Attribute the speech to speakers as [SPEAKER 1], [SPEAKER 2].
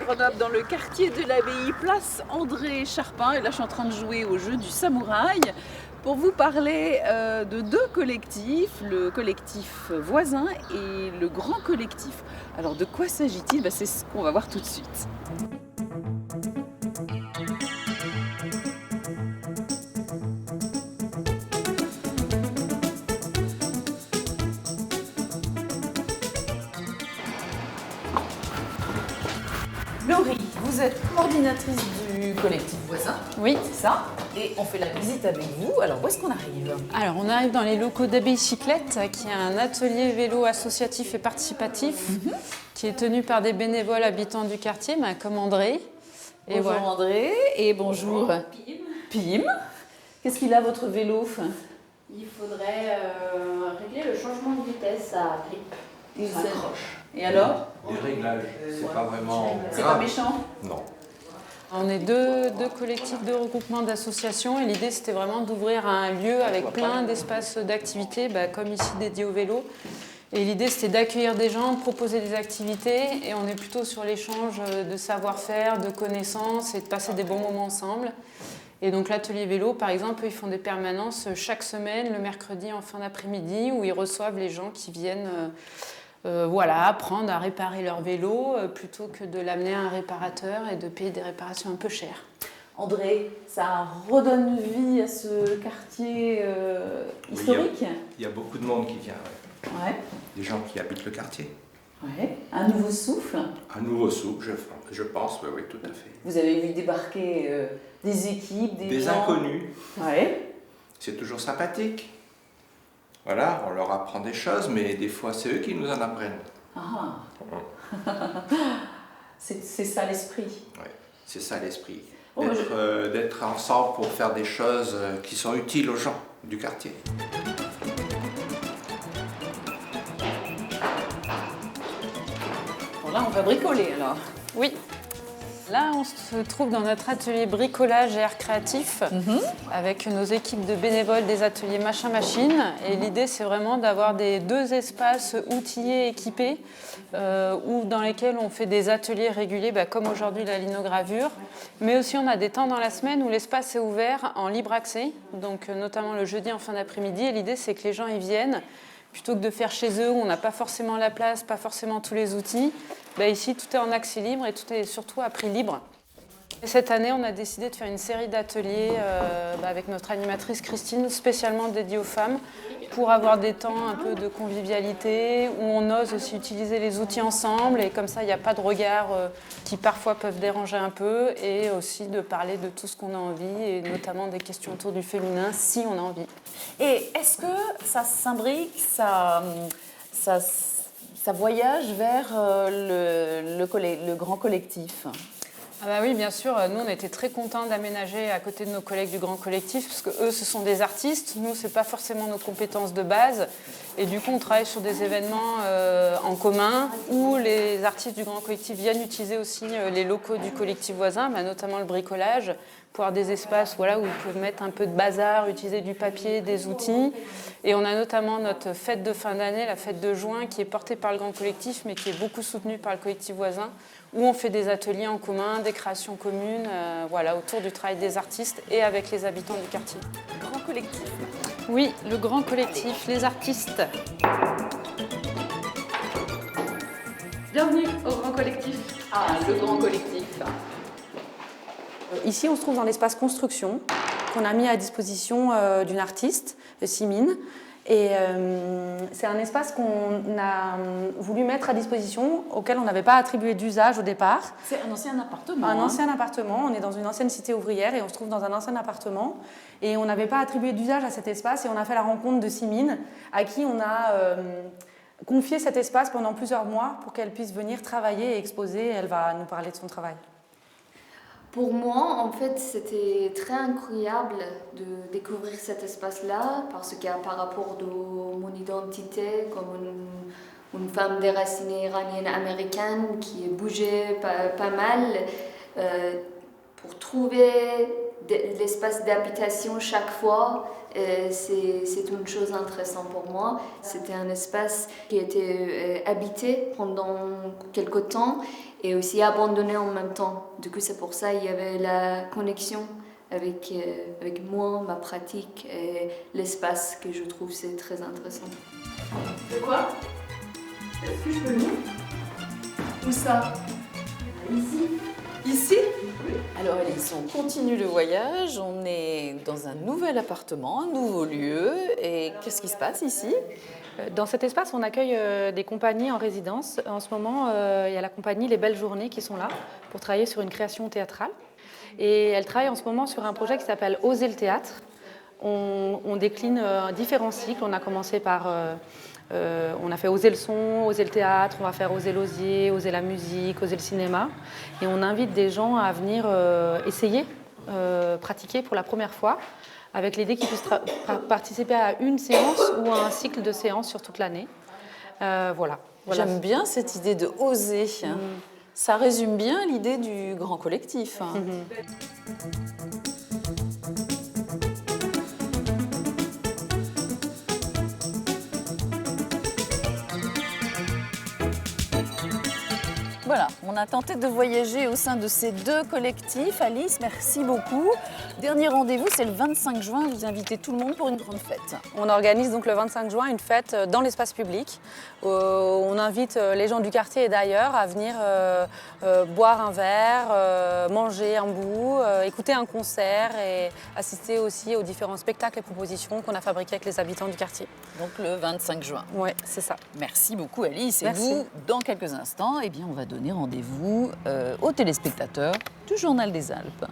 [SPEAKER 1] incontournable dans le quartier de l'Abbaye, place André Charpin. Et là, je suis en train de jouer au jeu du samouraï pour vous parler de deux collectifs, le collectif voisin et le grand collectif. Alors, de quoi s'agit-il? C'est ce qu'on va voir tout de suite. Laurie, vous êtes coordinatrice du collectif voisin.
[SPEAKER 2] Oui.
[SPEAKER 1] C'est ça. Et on fait la visite avec vous. Alors, où est-ce qu'on arrive?
[SPEAKER 2] Alors, on arrive dans les locaux d'Abbaye Cyclette, qui est un atelier vélo associatif et participatif, qui est tenu par des bénévoles habitants du quartier, comme André.
[SPEAKER 1] Et bonjour voilà. André, et bonjour Pim. Qu'est-ce qu'il a votre vélo?
[SPEAKER 3] Il faudrait régler le changement de vitesse à clip.
[SPEAKER 1] Il s'accroche. Et alors?
[SPEAKER 4] Les réglages, c'est pas vraiment
[SPEAKER 1] C'est
[SPEAKER 4] grave.
[SPEAKER 1] pas méchant?
[SPEAKER 4] Non.
[SPEAKER 2] On est deux collectifs de regroupement d'associations et l'idée c'était vraiment d'ouvrir un lieu avec plein d'espaces d'activités, comme ici dédiés au vélo. Et l'idée c'était d'accueillir des gens, de proposer des activités et on est plutôt sur l'échange de savoir-faire, de connaissances et de passer des bons moments ensemble. Et donc l'atelier vélo par exemple, ils font des permanences chaque semaine, le mercredi en fin d'après-midi où ils reçoivent les gens qui viennent apprendre à réparer leur vélo plutôt que de l'amener à un réparateur et de payer des réparations un peu chères.
[SPEAKER 1] André, ça redonne vie à ce quartier historique?
[SPEAKER 4] Il y a beaucoup de monde qui vient,
[SPEAKER 1] Ouais.
[SPEAKER 4] Des gens qui habitent le quartier.
[SPEAKER 1] Ouais. Un nouveau souffle?
[SPEAKER 4] Un nouveau souffle, je pense, oui, tout à fait.
[SPEAKER 1] Vous avez vu débarquer des équipes, des gens...
[SPEAKER 4] inconnus.
[SPEAKER 1] Ouais.
[SPEAKER 4] C'est toujours sympathique. Voilà, on leur apprend des choses, mais des fois, c'est eux qui nous en apprennent.
[SPEAKER 1] Ah. C'est ça l'esprit.
[SPEAKER 4] Oui, c'est ça l'esprit.
[SPEAKER 1] Oh,
[SPEAKER 4] D'être ensemble pour faire des choses qui sont utiles aux gens du quartier.
[SPEAKER 1] Bon, là, on va bricoler alors.
[SPEAKER 2] Oui. Là, on se trouve dans notre atelier bricolage et art créatif avec nos équipes de bénévoles des ateliers Machin Machine. Et l'idée, c'est vraiment d'avoir deux espaces outillés, équipés, dans lesquels on fait des ateliers réguliers, comme aujourd'hui la linogravure. Mais aussi, on a des temps dans la semaine où l'espace est ouvert en libre accès, donc notamment le jeudi en fin d'après-midi. Et l'idée, c'est que les gens y viennent. Plutôt que de faire chez eux où on n'a pas forcément la place, pas forcément tous les outils, ici tout est en accès libre et tout est surtout à prix libre. Et cette année, on a décidé de faire une série d'ateliers avec notre animatrice Christine, spécialement dédiée aux femmes, pour avoir des temps un peu de convivialité, où on ose aussi utiliser les outils ensemble, et comme ça, il n'y a pas de regards qui parfois peuvent déranger un peu, et aussi de parler de tout ce qu'on a envie, et notamment des questions autour du féminin, si on a envie.
[SPEAKER 1] Et est-ce que ça s'imbrique, ça voyage vers le grand collectif?
[SPEAKER 2] Oui, bien sûr. Nous, on était très contents d'aménager à côté de nos collègues du Grand Collectif, parce que eux, ce sont des artistes. Nous, c'est pas forcément nos compétences de base. Et du coup, on travaille sur des événements en commun où les artistes du Grand Collectif viennent utiliser aussi les locaux du collectif voisin, notamment le bricolage, pour avoir des espaces où ils peuvent mettre un peu de bazar, utiliser du papier, des outils. Et on a notamment notre fête de fin d'année, la fête de juin, qui est portée par le Grand Collectif, mais qui est beaucoup soutenue par le collectif voisin, où on fait des ateliers en commun, des créations communes, autour du travail des artistes et avec les habitants du quartier.
[SPEAKER 1] Grand collectif?
[SPEAKER 2] Oui, le Grand Collectif, les artistes.
[SPEAKER 1] Bienvenue au Grand Collectif. Ah, le Grand Collectif.
[SPEAKER 5] Ici, on se trouve dans l'espace construction qu'on a mis à disposition d'une artiste, Simine. Et c'est un espace qu'on a voulu mettre à disposition, auquel on n'avait pas attribué d'usage au départ.
[SPEAKER 1] C'est un ancien appartement.
[SPEAKER 5] Un ancien appartement. On est dans une ancienne cité ouvrière et on se trouve dans un ancien appartement. Et on n'avait pas attribué d'usage à cet espace et on a fait la rencontre de Simine, à qui on a confié cet espace pendant plusieurs mois pour qu'elle puisse venir travailler et exposer. Elle va nous parler de son travail.
[SPEAKER 3] Pour moi, en fait, c'était très incroyable de découvrir cet espace-là parce que par rapport à mon identité comme une femme déracinée iranienne-américaine qui bougeait pas mal, pour trouver l'espace d'habitation chaque fois, c'est une chose intéressante pour moi. C'était un espace qui était habité pendant quelque temps et aussi abandonné en même temps. Du coup, c'est pour ça qu'il y avait la connexion avec moi, ma pratique et l'espace que je trouve c'est très intéressant.
[SPEAKER 1] De quoi? Est-ce que je peux le lire? Où ça? Ici. Ici? Oui. Alors Alice, on continue le voyage, on est dans un nouvel appartement, un nouveau lieu, et qu'est-ce qui se passe ici?
[SPEAKER 5] Dans cet espace, on accueille des compagnies en résidence. En ce moment, il y a la compagnie Les Belles Journées qui sont là pour travailler sur une création théâtrale. Et elles travaillent en ce moment sur un projet qui s'appelle Oser le théâtre. On décline différents cycles. On a commencé par... on a fait Oser le son, Oser le théâtre, on va faire Oser l'osier, Oser la musique, Oser le cinéma. Et on invite des gens à venir essayer, pratiquer pour la première fois, avec l'idée qu'ils puissent participer à une séance ou à un cycle de séances sur toute l'année. Voilà.
[SPEAKER 1] J'aime bien cette idée de oser. Ça résume bien l'idée du grand collectif. Voilà, on a tenté de voyager au sein de ces deux collectifs. Alice, merci beaucoup. Dernier rendez-vous, c'est le 25 juin. Vous invitez tout le monde pour une grande fête.
[SPEAKER 5] On organise donc le 25 juin une fête dans l'espace public. On invite les gens du quartier et d'ailleurs à venir boire un verre, manger un bout, écouter un concert et assister aussi aux différents spectacles et propositions qu'on a fabriqués avec les habitants du quartier.
[SPEAKER 1] Donc le 25 juin.
[SPEAKER 5] Oui, c'est ça.
[SPEAKER 1] Merci beaucoup Alice.
[SPEAKER 5] Merci.
[SPEAKER 1] Et nous, dans quelques instants, eh bien, on va donner rendez-vous aux téléspectateurs du Journal des Alpes.